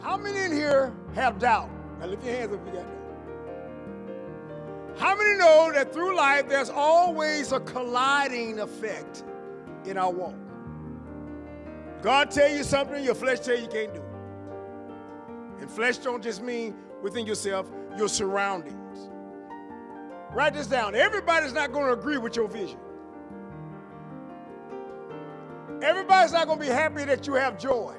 How many in here have doubt? Now lift your hands up if you got doubt. How many know that through life there's always a colliding effect in our walk? God tell you something, your flesh tell you can't do it. And flesh don't just mean within yourself, your surroundings. Write this down. Everybody's not going to agree with your vision. Everybody's not going to be happy that you have joy.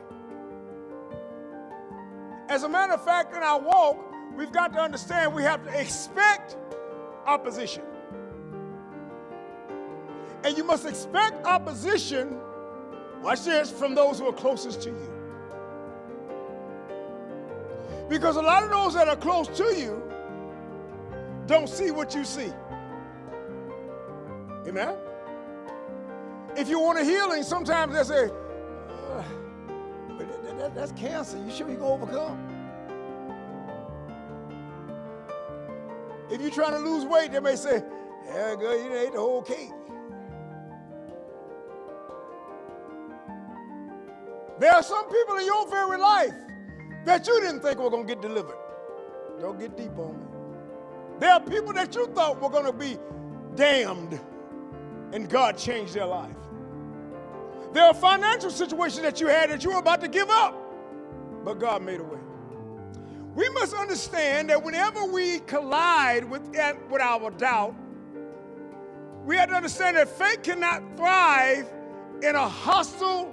As a matter of fact, in our walk, we've got to understand we have to expect opposition. And you must expect opposition, watch this, from those who are closest to you. Because a lot of those that are close to you don't see what you see. Amen? If you want a healing, sometimes they say, but that's cancer. You sure you can overcome? If you're trying to lose weight, they may say, yeah, girl, you ate the whole cake. There are some people in your very life that you didn't think were going to get delivered. Don't get deep on me. There are people that you thought were going to be damned, and God changed their life. There are financial situations that you had that you were about to give up, but God made a way. We must understand that whenever we collide with our doubt, we have to understand that faith cannot thrive in a hostile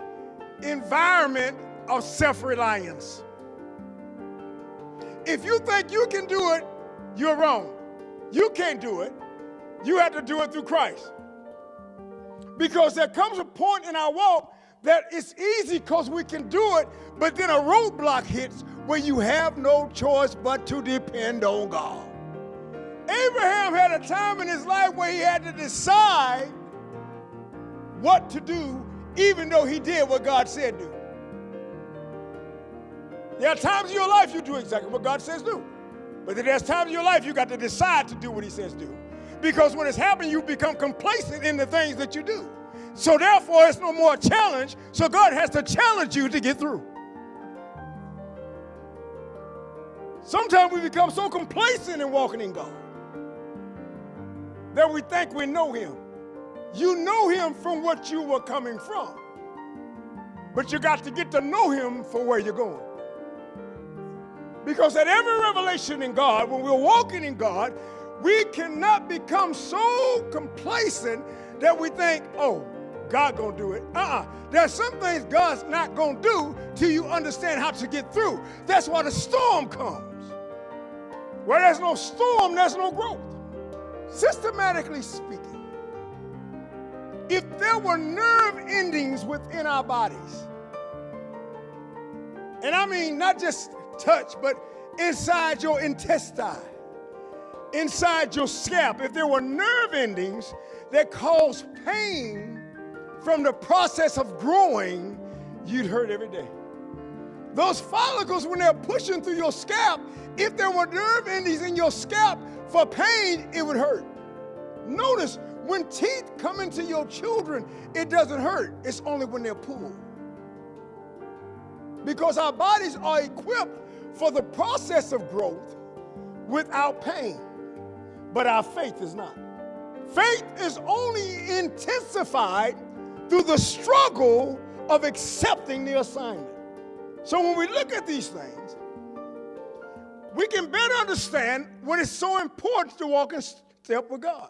environment of self-reliance. If you think you can do it, you're wrong. You can't do it. You have to do it through Christ. Because there comes a point in our walk that it's easy because we can do it, but then a roadblock hits where you have no choice but to depend on God. Abraham had a time in his life where he had to decide what to do, even though he did what God said do. There are times in your life you do exactly what God says do. But then there's times in your life you got to decide to do what he says do. Because when it's happening, you become complacent in the things that you do. So therefore, it's no more a challenge. So God has to challenge you to get through. Sometimes we become so complacent in walking in God that we think we know him. You know him from what you were coming from. But you got to get to know him for where you're going. Because at every revelation in God, when we're walking in God, we cannot become so complacent that we think, oh, God gonna do it. There's some things God's not gonna do till you understand how to get through. That's why the storm comes. Where there's no storm, there's no growth. Systematically speaking, if there were nerve endings within our bodies, and I mean not just touch, but inside your intestine, inside your scalp, if there were nerve endings that cause pain from the process of growing, you'd hurt every day. Those follicles, when they're pushing through your scalp, if there were nerve endings in your scalp for pain, it would hurt. Notice, when teeth come into your children, it doesn't hurt. It's only when they're pulled. Because our bodies are equipped for the process of growth without pain. But our faith is not. Faith is only intensified through the struggle of accepting the assignment. So when we look at these things, we can better understand what is so important to walk in step with God.